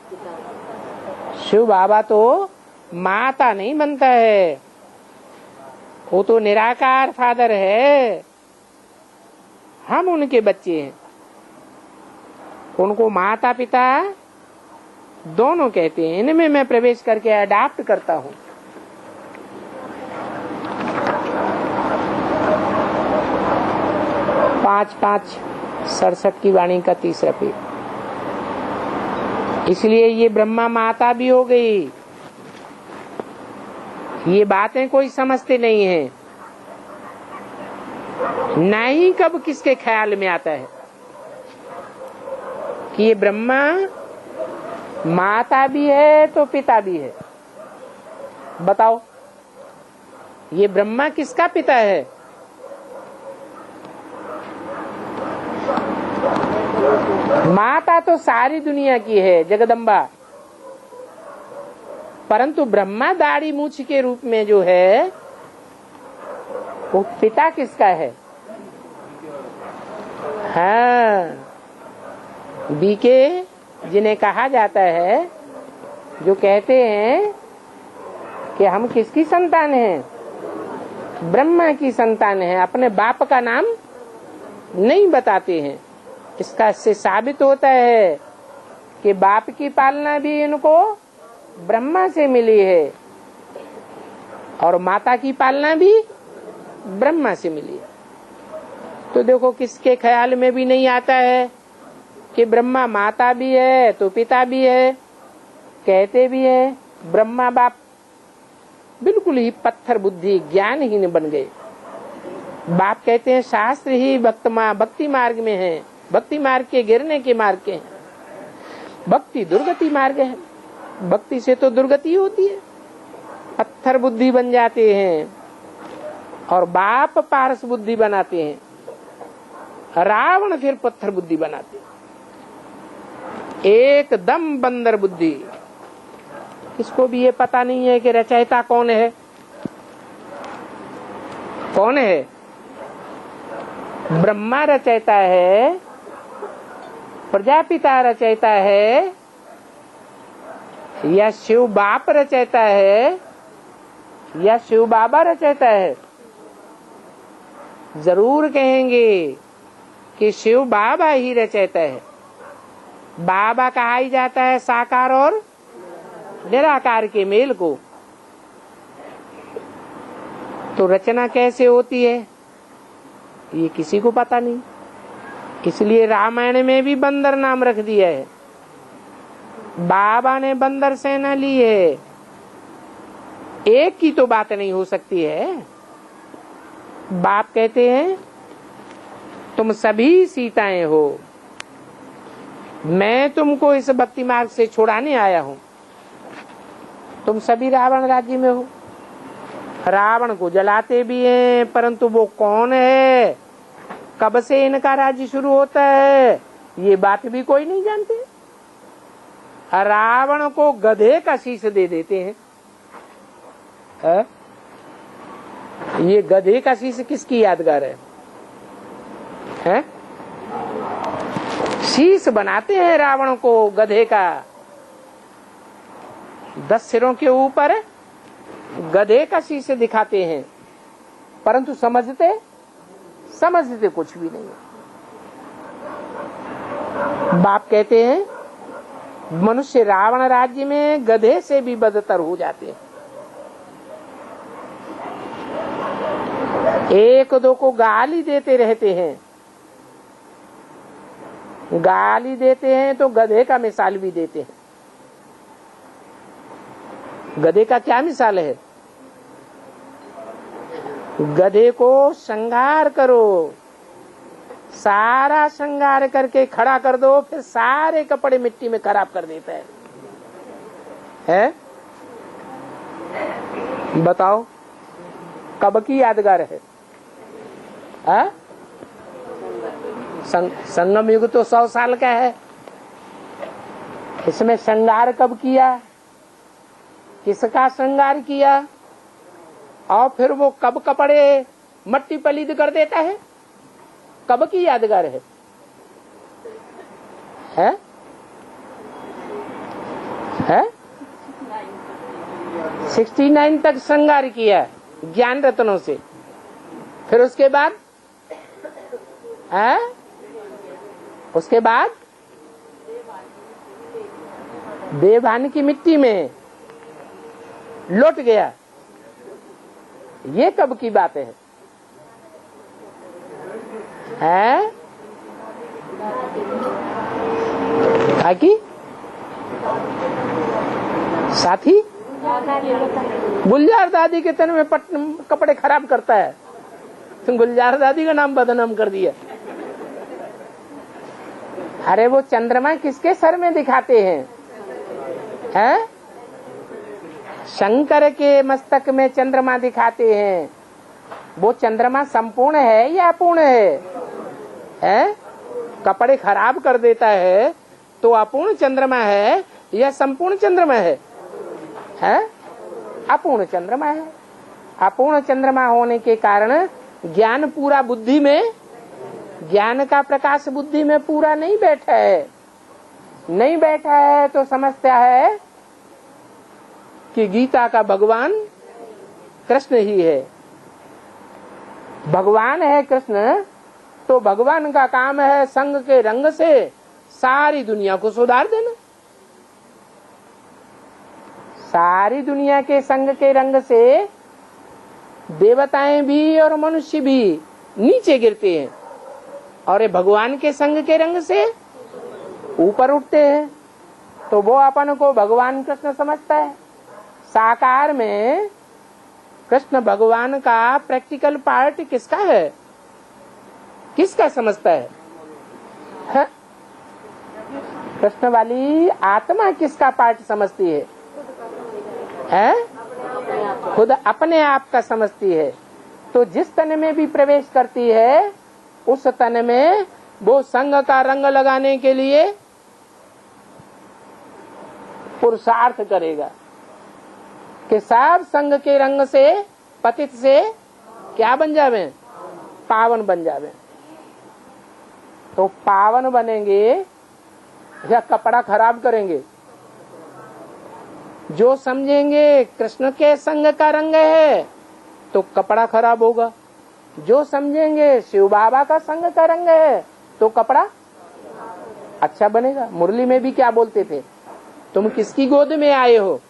शिव बाबा तो माता नहीं बनता है, वो तो निराकार फादर है। हम उनके बच्चे हैं, उनको माता पिता दोनों कहते हैं। इनमें मैं प्रवेश करके अडॉप्ट करता हूँ। पांच 67 की वाणी का तीसरा पेज। इसलिए ये ब्रह्मा माता भी हो गई। ये बातें कोई समझते नहीं है, न ही कब किसके ख्याल में आता है कि ये ब्रह्मा माता भी है तो पिता भी है। बताओ, ये ब्रह्मा किसका पिता है? माता तो सारी दुनिया की है, जगदम्बा। परंतु ब्रह्मा दाढ़ी मूछ के रूप में जो है वो पिता किसका है? हाँ, बीके जिन्हें कहा जाता है, जो कहते हैं कि हम किसकी संतान हैं? ब्रह्मा की संतान है। अपने बाप का नाम नहीं बताते हैं। इसका से साबित होता है कि बाप की पालना भी इनको ब्रह्मा से मिली है और माता की पालना भी ब्रह्मा से मिली है। तो देखो, किसके ख्याल में भी नहीं आता है कि ब्रह्मा माता भी है तो पिता भी है। कहते भी है ब्रह्मा बाप बिल्कुल ही पत्थर बुद्धि ज्ञानहीन बन गए। बाप कहते हैं शास्त्र ही भक्ति मार्ग में है, भक्ति मार्ग के गिरने के मार्ग के हैं। भक्ति दुर्गति मार्ग है, भक्ति से तो दुर्गति होती है। पत्थर बुद्धि बन जाते हैं और बाप पारस बुद्धि बनाते हैं। रावण फिर पत्थर बुद्धि बनाते हैं, एकदम बंदर बुद्धि। किसको भी ये पता नहीं है कि रचयिता कौन है। कौन है? ब्रह्मा रचयिता है, प्रजापिता रचयिता है, या शिव बाप रचयिता है, या शिव बाबा रचयिता है? जरूर कहेंगे कि शिव बाबा ही रचयिता है। बाबा कहा ही जाता है साकार और निराकार के मेल को। तो रचना कैसे होती है ये किसी को पता नहीं। इसलिए रामायण में भी बंदर नाम रख दिया है। बाबा ने बंदर सेना ली है। एक की तो बात नहीं हो सकती है। बाप कहते हैं तुम सभी सीताएं हो, मैं तुमको इस भक्ति मार्ग से छुड़ाने आया हूं। तुम सभी रावण राज्य में हो। रावण को जलाते भी हैं, परंतु वो कौन है, कब से इनका राज्य शुरू होता है, ये बात भी कोई नहीं जानते। रावण को गधे का शीश दे देते हैं। ये गधे का शीश किसकी यादगार है? शीश बनाते हैं रावण को गधे का। 10 सिरों के ऊपर गधे का शीश दिखाते हैं, परंतु समझते कुछ भी नहीं। बाप कहते हैं मनुष्य रावण राज्य में गधे से भी बदतर हो जाते हैं। एक दो को गाली देते रहते हैं, गाली देते हैं तो गधे का मिसाल भी देते हैं। गधे का क्या मिसाल है? गधे को श्रृंगार करो, सारा श्रृंगार करके खड़ा कर दो, फिर सारे कपड़े मिट्टी में खराब कर देता है? बताओ कब की यादगार है? संगम युग तो 100 साल का है। इसमें श्रृंगार कब किया, किसका श्रृंगार किया, और फिर वो कब कपड़े मट्टी पलीद कर देता है? कब की यादगार है? 69 तक श्रृंगार किया ज्ञान रत्नों से। फिर उसके बाद देवभान की मिट्टी में लौट गया। ये कब की बात है? काकी साथी गुलजार दादी के तन में कपड़े खराब करता है। तुम गुलजार दादी का नाम बदनाम कर दिया। अरे वो चंद्रमा किसके सर में दिखाते हैं? शंकर के मस्तक में चंद्रमा दिखाते हैं। वो चंद्रमा संपूर्ण है या अपूर्ण है? कपड़े खराब कर देता है तो अपूर्ण चंद्रमा है या संपूर्ण चंद्रमा है? अपूर्ण चंद्रमा है। अपूर्ण चंद्रमा होने के कारण ज्ञान पूरा बुद्धि में, ज्ञान का प्रकाश बुद्धि में पूरा नहीं बैठा है। नहीं बैठा है तो समझता है कि गीता का भगवान कृष्ण ही है। भगवान है कृष्ण, तो भगवान का काम है संग के रंग से सारी दुनिया को सुधार देना। सारी दुनिया के संग के रंग से देवताएं भी और मनुष्य भी नीचे गिरते हैं, और ये भगवान के संग के रंग से ऊपर उठते हैं। तो वो अपन को भगवान कृष्ण समझता है। साकार में कृष्ण भगवान का प्रैक्टिकल पार्ट किसका है? किसका समझता है? कृष्ण वाली आत्मा किसका पार्ट समझती है? खुद अपने आप का समझती है। तो जिस तन में भी प्रवेश करती है उस तन में वो संग का रंग लगाने के लिए पुरुषार्थ करेगा कि सब संग के रंग से पतित से क्या बन जावे? पावन बन जावे। तो पावन बनेंगे या कपड़ा खराब करेंगे? जो समझेंगे कृष्ण के संग का रंग है तो कपड़ा खराब होगा। जो समझेंगे शिव बाबा का संग का रंग है तो कपड़ा अच्छा बनेगा। मुरली में भी क्या बोलते थे? तुम किसकी गोद में आए हो?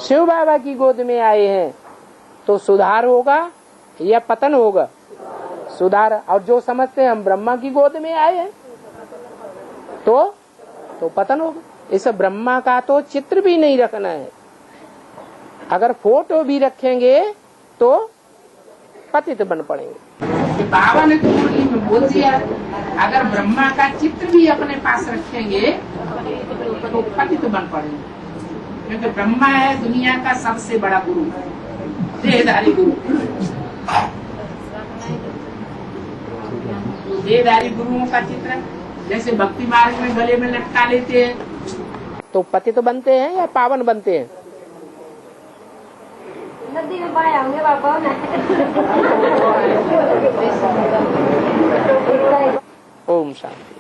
शिव बाबा की गोद में आए हैं। तो सुधार होगा या पतन होगा? सुधार। और जो समझते हैं हम ब्रह्मा की गोद में आए हैं तो पतन होगा। इस ब्रह्मा का तो चित्र भी नहीं रखना है। अगर फोटो भी रखेंगे तो पतित बन पड़ेंगे। बाबा ने तो मुरली में बोल दिया, अगर ब्रह्मा का चित्र भी अपने पास रखेंगे तो पतित बन पड़ेंगे। क्योंकि ब्रह्मा है दुनिया का सबसे बड़ा गुरु, देहधारी गुरु। देहधारी गुरुओं का चित्र जैसे भक्ति मार्ग में गले में लटका लेते हैं तो पतित बनते हैं या पावन बनते हैं? नदी में पाए होंगे बाबा। ओम शांति।